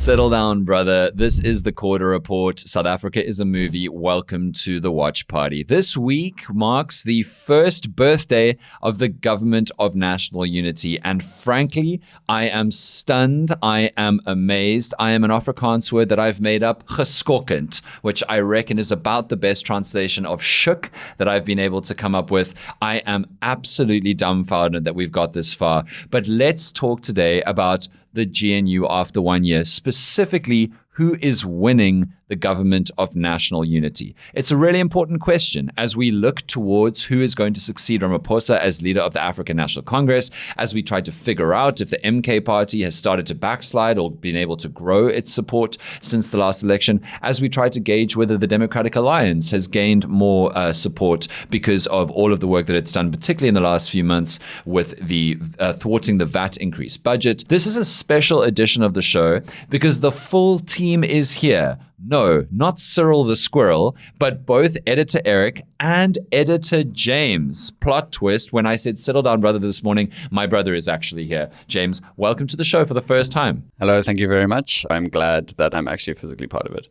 Settle down, brother. This is the Quarter Report. South Africa is a movie. Welcome to the watch party. This week marks the first birthday of the Government of National Unity. And frankly, I am stunned. I am amazed. I am an Afrikaans word that I've made up, geskokkend, which I reckon is about the best translation of shook that I've been able to come up with. I am absolutely dumbfounded that we've got this far. But let's talk today about the GNU after 1 year, specifically who is winning the Government of National Unity. It's a really important question as we look towards who is going to succeed Ramaphosa as leader of the African National Congress, as we try to figure out if the MK party has started to backslide or been able to grow its support since the last election, as we try to gauge whether the Democratic Alliance has gained more support because of all of the work that it's done, particularly in the last few months with the thwarting the VAT increase budget. This is a special edition of the show because the full team is here. No, not Cyril the Squirrel, but both Editor Eric and Editor James. Plot twist, when I said settle down, brother, this morning, my brother is actually here. James, welcome to the show for the first time. Hello, thank you very much. I'm glad that I'm actually physically part of it.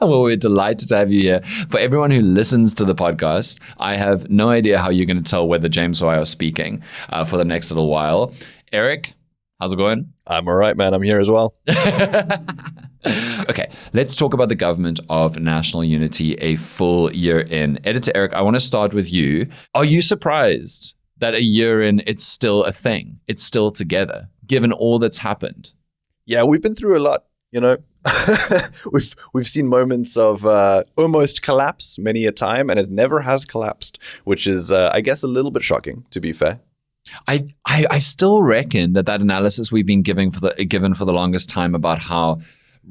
Well, we're delighted to have you here. For everyone who listens to the podcast, I have no idea how you're going to tell whether James or I are speaking for the next little while. Eric, how's it going? I'm all right, man. I'm here as well. Okay, let's talk about the Government of National Unity a full year in. Editor Eric, I want to start with you. Are you surprised that a year in, it's still a thing? It's still together, given all that's happened? Yeah, we've been through a lot, you know. We've seen moments of almost collapse many a time, and it never has collapsed, which is, I guess, a little bit shocking, to be fair. I still reckon that analysis we've been given for the longest time about how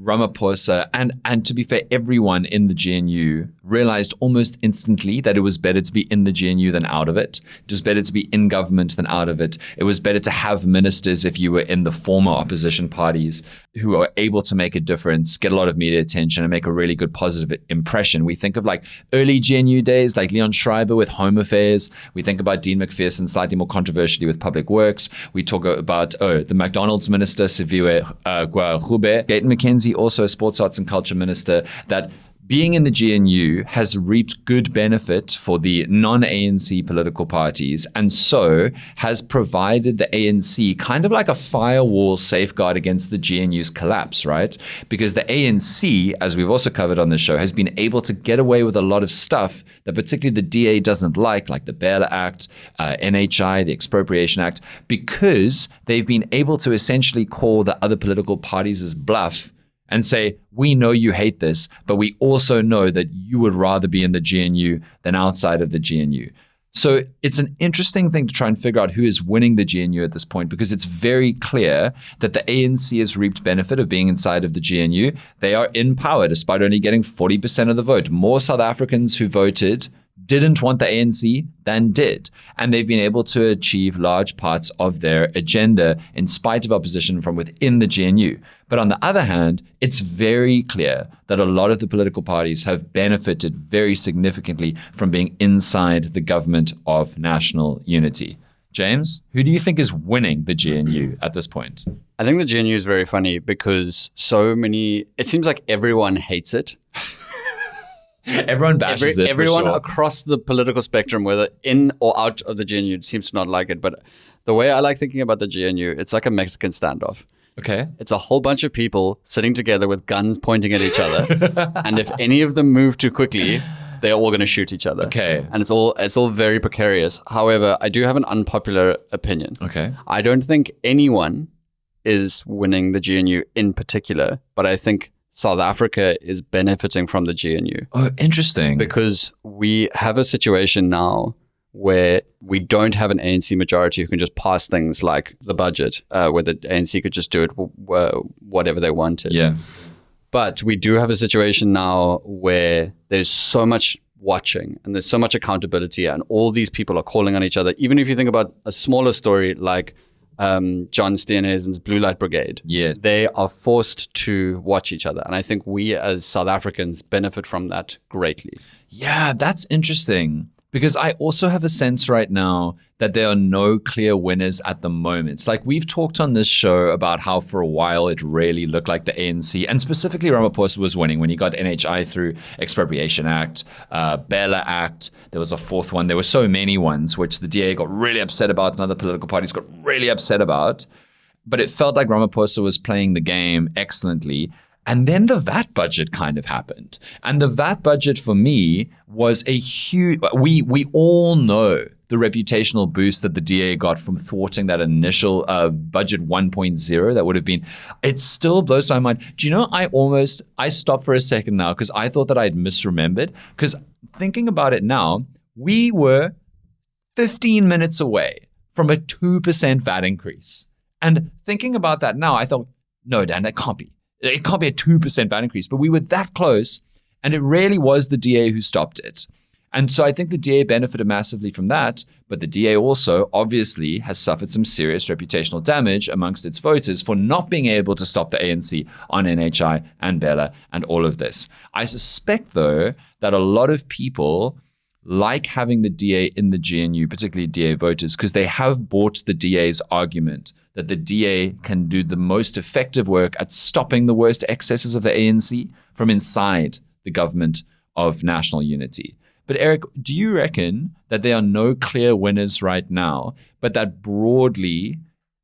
Ramaphosa and to be fair, everyone in the GNU realized almost instantly that it was better to be in the GNU than out of it. It was better to be in government than out of it. It was better to have ministers if you were in the former opposition parties who are able to make a difference, get a lot of media attention, and make a really good positive impression. We think of like early GNU days, like Leon Schreiber with Home Affairs. We think about Dean McPherson slightly more controversially with Public Works. We talk about the McDonald's minister, Siviwe Gube. Gayton McKenzie, also a sports arts and culture minister, that being in the GNU has reaped good benefit for the non-ANC political parties, and so has provided the ANC kind of like a firewall safeguard against the GNU's collapse, right? Because the ANC, as we've also covered on the show, has been able to get away with a lot of stuff that particularly the DA doesn't like the Bail Act, NHI, the Expropriation Act, because they've been able to essentially call the other political parties' bluff and say, we know you hate this, but we also know that you would rather be in the GNU than outside of the GNU. So it's an interesting thing to try and figure out who is winning the GNU at this point, because it's very clear that the ANC has reaped benefit of being inside of the GNU. They are in power despite only getting 40% of the vote. More South Africans who voted didn't want the ANC than did. And they've been able to achieve large parts of their agenda in spite of opposition from within the GNU. But on the other hand, it's very clear that a lot of the political parties have benefited very significantly from being inside the Government of National Unity. James, who do you think is winning the GNU at this point? I think the GNU is very funny because it seems like everyone hates it. Everyone bashes it. Everyone for sure. across the political spectrum, whether in or out of the GNU, seems to not like it. But the way I like thinking about the GNU, it's like a Mexican standoff. Okay. It's a whole bunch of people sitting together with guns pointing at each other. And if any of them move too quickly, they're all going to shoot each other. Okay. And it's all very precarious. However, I do have an unpopular opinion. Okay. I don't think anyone is winning the GNU in particular, but I think South Africa is benefiting from the GNU. Oh, interesting. Because we have a situation now where we don't have an ANC majority who can just pass things like the budget, where the ANC could just do it whatever they wanted. Yeah. But we do have a situation now where there's so much watching and there's so much accountability, and all these people are calling on each other. Even if you think about a smaller story like John Steenhuisen's Blue Light Brigade, yes, they are forced to watch each other. And I think we as South Africans benefit from that greatly. Yeah, that's interesting. Because I also have a sense right now that there are no clear winners at the moment. Like we've talked on this show about how for a while it really looked like the ANC, and specifically Ramaphosa was winning when he got NHI through Expropriation Act, Bela Act. There was a fourth one. There were so many ones which the DA got really upset about and other political parties got really upset about. But it felt like Ramaphosa was playing the game excellently. And then the VAT budget kind of happened. And the VAT budget for me was a huge, we all know the reputational boost that the DA got from thwarting that initial budget 1.0 that would have been, it still blows my mind. Do you know, I stopped for a second now because I thought that I'd misremembered. Because thinking about it now, we were 15 minutes away from a 2% VAT increase. And thinking about that now, I thought, no, Dan, that can't be. It can't be a 2% VAT increase, but we were that close, and it really was the DA who stopped it. And so I think the DA benefited massively from that, but the DA also obviously has suffered some serious reputational damage amongst its voters for not being able to stop the ANC on NHI and Bela and all of this. I suspect, though, that a lot of people like having the DA in the GNU, particularly DA voters, because they have bought the DA's argument that the DA can do the most effective work at stopping the worst excesses of the ANC from inside the government of national unity. But Eric, do you reckon that there are no clear winners right now, but that broadly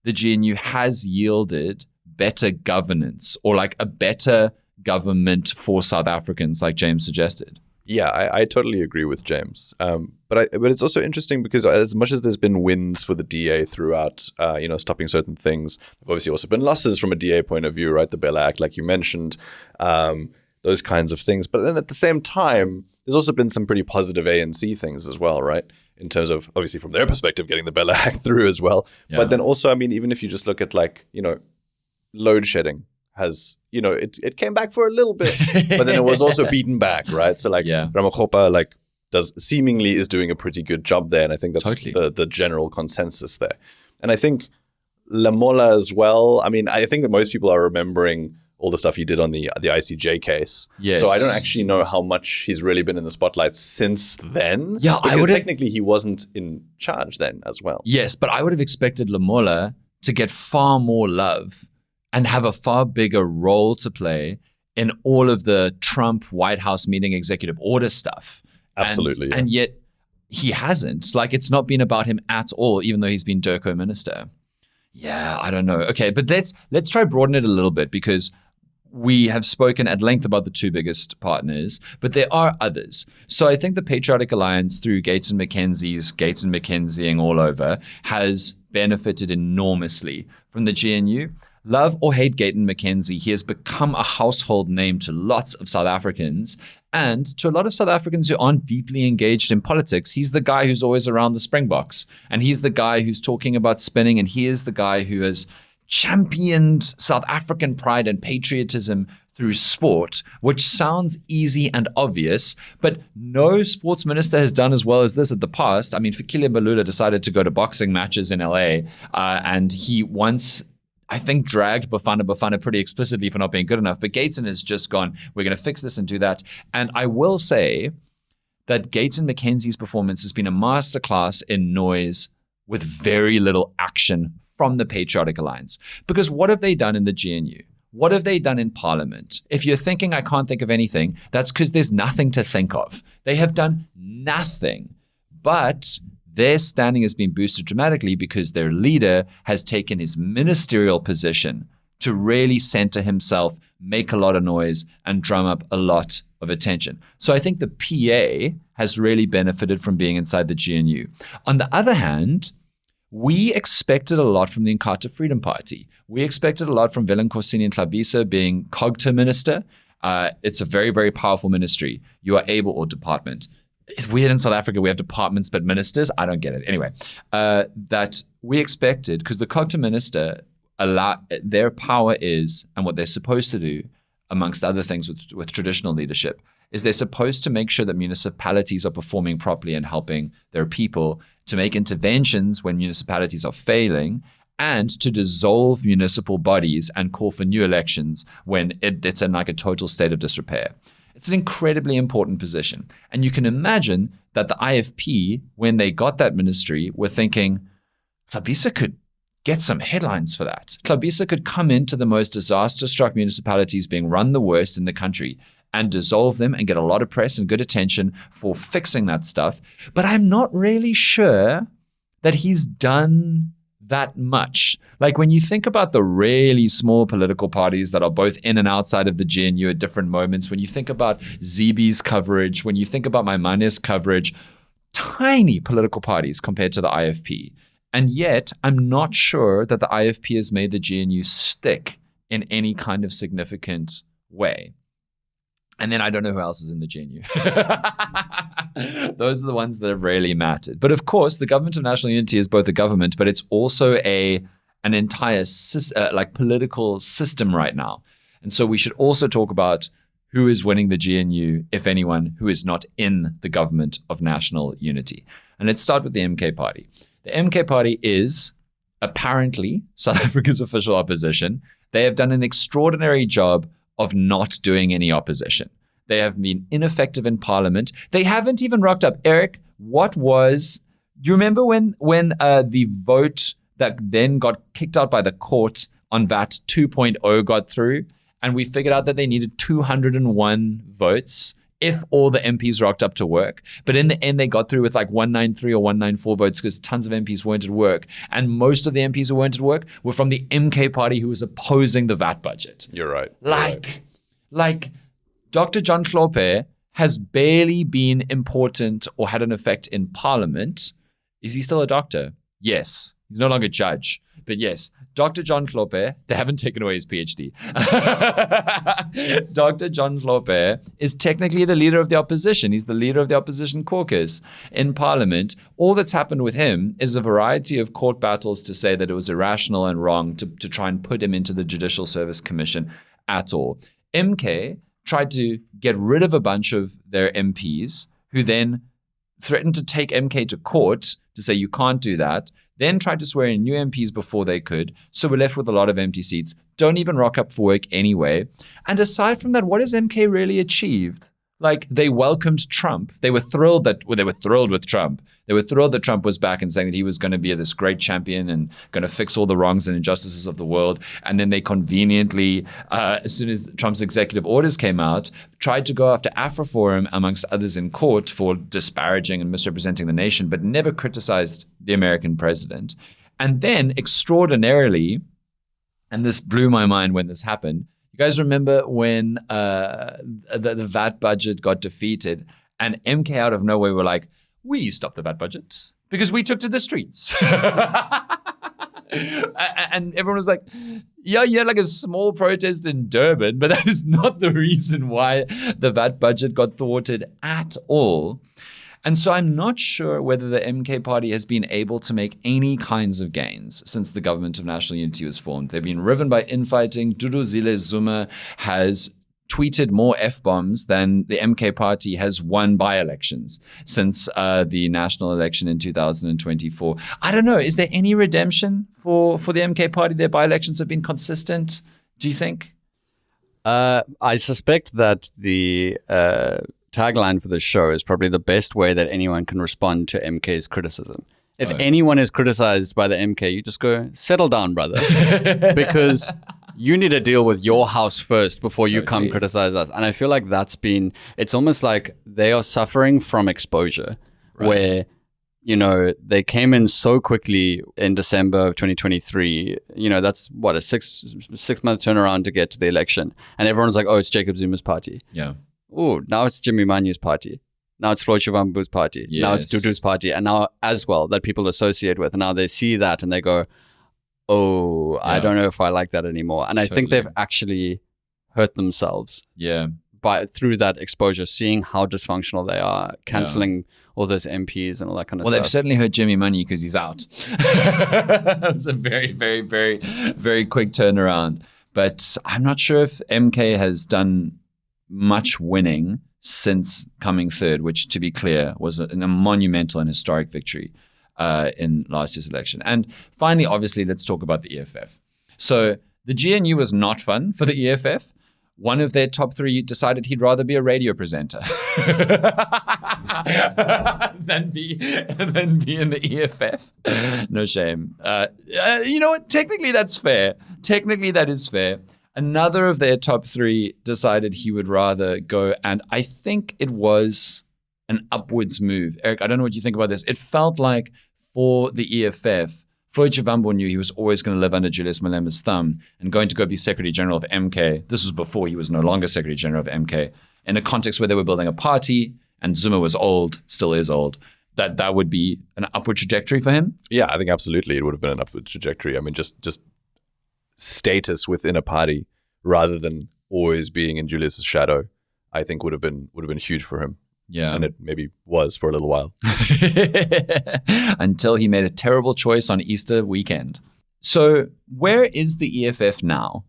the GNU has yielded better governance or like a better government for South Africans, like James suggested? Yeah, I totally agree with James. But it's also interesting because as much as there's been wins for the DA throughout, stopping certain things, there've obviously also been losses from a DA point of view, right? The Bela Act, like you mentioned, those kinds of things. But then at the same time, there's also been some pretty positive ANC things as well, right? In terms of, obviously from their perspective, getting the Bela Act through as well. Yeah. But then also, I mean, even if you just look at load shedding, it came back for a little bit, but then it was also beaten back, right? So Ramaphosa seemingly is doing a pretty good job there, and I think that's totally the general consensus there. And I think Lamola as well. I mean, I think that most people are remembering all the stuff he did on the ICJ case. Yes. So I don't actually know how much he's really been in the spotlight since then. Yeah, because technically he wasn't in charge then as well. Yes, but I would have expected Lamola to get far more love and have a far bigger role to play in all of the Trump White House meeting executive order stuff. Absolutely. And yet he hasn't. Like, it's not been about him at all, even though he's been DIRCO minister. Yeah, I don't know. Okay, but let's try broaden it a little bit, because we have spoken at length about the two biggest partners, but there are others. So I think the Patriotic Alliance, through Gates and Mackenzie's Gates and Mackenzieing all over, has benefited enormously from the GNU. Love or hate Gayton McKenzie, he has become a household name to lots of South Africans, and to a lot of South Africans who aren't deeply engaged in politics. He's the guy who's always around the Springboks, and he's the guy who's talking about spinning, and he is the guy who has championed South African pride and patriotism through sport, which sounds easy and obvious, but no sports minister has done as well as this in the past. I mean, Fikile Mbalula decided to go to boxing matches in LA, and he once, I think, dragged Bafana pretty explicitly for not being good enough. But Gates has just gone, we're going to fix this and do that. And I will say that Gates and Mackenzie's performance has been a masterclass in noise with very little action from the Patriotic Alliance. Because what have they done in the GNU? What have they done in Parliament? If you're thinking, I can't think of anything, that's because there's nothing to think of. They have done nothing. But their standing has been boosted dramatically because their leader has taken his ministerial position to really center himself, make a lot of noise, and drum up a lot of attention. So I think the PA has really benefited from being inside the GNU. On the other hand, we expected a lot from the Inkatha Freedom Party. We expected a lot from Velenkosini and Tlhabisa being COGTA minister. It's a very, very powerful ministry. You are able, or department. It's weird in South Africa, we have departments but ministers. I don't get it. Anyway, that we expected, because the COGTA minister, their power is, and what they're supposed to do, amongst other things with traditional leadership, is they're supposed to make sure that municipalities are performing properly and helping their people, to make interventions when municipalities are failing, and to dissolve municipal bodies and call for new elections when it's in like a total state of disrepair. It's an incredibly important position. And you can imagine that the IFP, when they got that ministry, were thinking, Tlhabisa could get some headlines for that. Tlhabisa could come into the most disaster-struck municipalities being run the worst in the country and dissolve them and get a lot of press and good attention for fixing that stuff. But I'm not really sure that he's done that much. Like when you think about the really small political parties that are both in and outside of the GNU at different moments, when you think about Zibi's coverage, when you think about Maimane's coverage, tiny political parties compared to the IFP. And yet, I'm not sure that the IFP has made the GNU stick in any kind of significant way. And then I don't know who else is in the GNU. Those are the ones that have really mattered. But of course, the Government of National Unity is both a government, but it's also an entire political system right now. And so we should also talk about who is winning the GNU, if anyone, who is not in the Government of National Unity. And let's start with the MK Party. The MK Party is apparently South Africa's official opposition. They have done an extraordinary job of not doing any opposition. They have been ineffective in parliament. They haven't even rocked up. Eric, do you remember when the vote that then got kicked out by the court on VAT 2.0 got through, and we figured out that they needed 201 votes if all the MPs rocked up to work. But in the end, they got through with like 193 or 194 votes because tons of MPs weren't at work. And most of the MPs who weren't at work were from the MK Party who was opposing the VAT budget. You're right. Like Dr. John Hlophe has barely been important or had an effect in Parliament. Is he still a doctor? Yes. He's no longer a judge. But yes, Dr. John Hlophe, they haven't taken away his PhD. Dr. John Hlophe is technically the leader of the opposition. He's the leader of the opposition caucus in Parliament. All that's happened with him is a variety of court battles to say that it was irrational and wrong to try and put him into the Judicial Service Commission at all. MK tried to get rid of a bunch of their MPs who then threatened to take MK to court to say you can't do that, then tried to swear in new MPs before they could. So we're left with a lot of empty seats. Don't even rock up for work anyway. And aside from that, what has MK really achieved? Like, they welcomed Trump. They were thrilled with Trump. They were thrilled that Trump was back and saying that he was going to be this great champion and going to fix all the wrongs and injustices of the world. And then they conveniently, as soon as Trump's executive orders came out, tried to go after AfroForum, amongst others, in court for disparaging and misrepresenting the nation, but never criticized the American president. And then, extraordinarily, and this blew my mind when this happened, you guys remember when the VAT budget got defeated and MK out of nowhere were like, we stopped the VAT budget because we took to the streets. And everyone was like, yeah, you had like a small protest in Durban, but that is not the reason why the VAT budget got thwarted at all. And so I'm not sure whether the MK Party has been able to make any kinds of gains since the Government of National Unity was formed. They've been riven by infighting. Duduzile Zuma has tweeted more F-bombs than the MK Party has won by-elections since the national election in 2024. I don't know. Is there any redemption for the MK Party? Their by-elections have been consistent, do you think? I suspect that the tagline for the show is probably the best way that anyone can respond to MK's criticism. If anyone is criticized by the MK, you just go, settle down, brother. Because you need to deal with your house first before you come criticize us. And I feel like it's almost like they are suffering from exposure, where, you know, they came in so quickly in December of 2023. You know, that's what, a six-month turnaround to get to the election. And everyone's like, oh, it's Jacob Zuma's party. Yeah. Oh, now it's Jimmy Manyu's party. Now it's Floyd Shivambu's party. Yes. Now it's Dudu's party. And now as well that people associate with. And now they see that and they go, oh, yeah. I don't know if I like that anymore. And I think they've actually hurt themselves. Yeah. Through that exposure, seeing how dysfunctional they are, cancelling all those MPs and all that kind of stuff. Well, they've certainly hurt Jimmy Money because he's out. It's a very, very, very, very quick turnaround. But I'm not sure if MK has done much winning since coming third, which, to be clear, was a monumental and historic victory in last year's election. And finally, obviously, let's talk about the EFF. So the GNU was not fun for the EFF. one of their top three decided he'd rather be a radio presenter than be in the EFF. No shame. You know what? Technically, that's fair. Technically, that is fair. Another of their top three decided he would rather go, and I think it was an upwards move. Eric, I don't know what you think about this. It felt like for the EFF, Floyd Shivambu knew he was always going to live under Julius Malema's thumb and going to go be Secretary General of MK. This was before he was no longer Secretary General of MK. In a context where they were building a party and Zuma was old, still is old, that would be an upward trajectory for him? Yeah, I think absolutely it would have been an upward trajectory. I mean, just status within a party rather than always being in Julius's shadow, I think would have been huge for him. Yeah. And it maybe was for a little while. Until he made a terrible choice on Easter weekend. So where is the EFF now?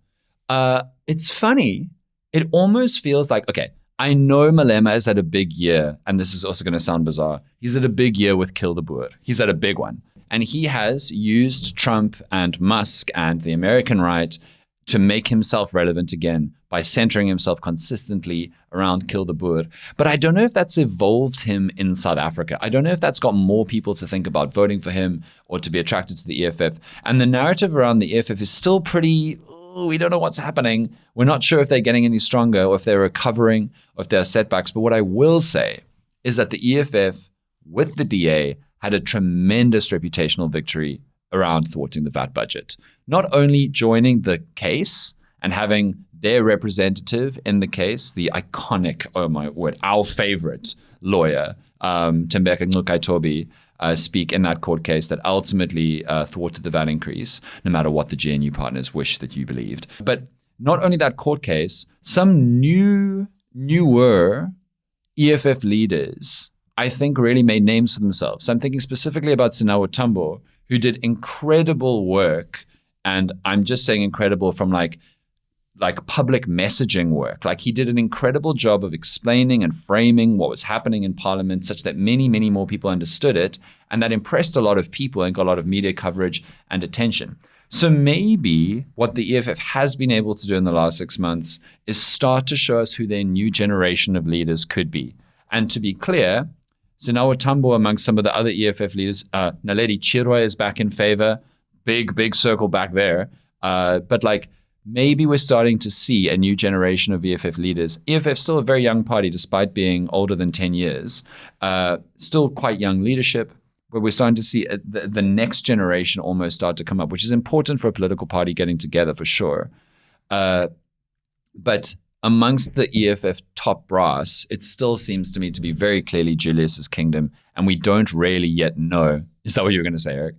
It's funny. It almost feels like, okay, I know Malema has had a big year, and this is also going to sound bizarre. He's had a big year with Kill the Boer. He's had a big one. And he has used Trump and Musk and the American right to make himself relevant again by centering himself consistently around Kill the Boer. But I don't know if that's evolved him in South Africa. I don't know if that's got more people to think about voting for him or to be attracted to the EFF. And the narrative around the EFF is still pretty, we don't know what's happening. We're not sure if they're getting any stronger or if they're recovering or if there are setbacks. But what I will say is that the EFF with the DA had a tremendous reputational victory around thwarting the VAT budget. Not only joining the case and having their representative in the case, the iconic, oh my word, our favorite lawyer, Tembeka Nxukaitobi, speak in that court case that ultimately thwarted the VAT increase, no matter what the GNU partners wish that you believed. But not only that court case, some newer EFF leaders, I think, really made names for themselves. So I'm thinking specifically about Sinawo Tambo, who did incredible work, and I'm just saying incredible from like public messaging work. Like he did an incredible job of explaining and framing what was happening in Parliament such that many, many more people understood it, and that impressed a lot of people and got a lot of media coverage and attention. So maybe what the EFF has been able to do in the last 6 months is start to show us who their new generation of leaders could be. And to be clear, Sinawo Tambo amongst some of the other EFF leaders, Naledi Chirwa is back in favor, big circle back there. But like maybe we're starting to see a new generation of EFF leaders. EFF still a very young party despite being older than 10 years. Still quite young leadership, but we're starting to see the next generation almost start to come up, which is important for a political party getting together for sure. But amongst the EFF top brass, it still seems to me to be very clearly Julius's kingdom, and we don't really yet know. Is that what you were going to say, Eric?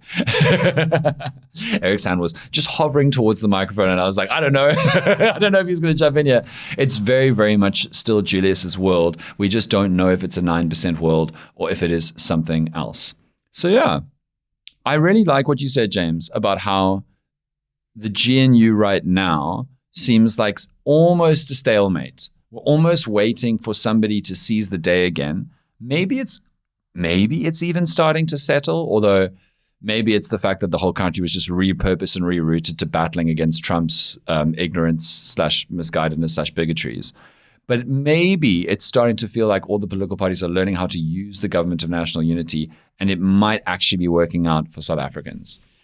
Eric's hand was just hovering towards the microphone, and I was like, I don't know. I don't know if he's going to jump in here. It's very, very much still Julius's world. We just don't know if it's a 9% world or if it is something else. So yeah, I really like what you said, James, about how the GNU right now seems like almost a stalemate. We're almost waiting for somebody to seize the day again. Maybe it's even starting to settle, although maybe it's the fact that the whole country was just repurposed and rerouted to battling against Trump's ignorance / misguidedness / bigotries. But maybe it's starting to feel like all the political parties are learning how to use the government of national unity, and it might actually be working out for South Africans.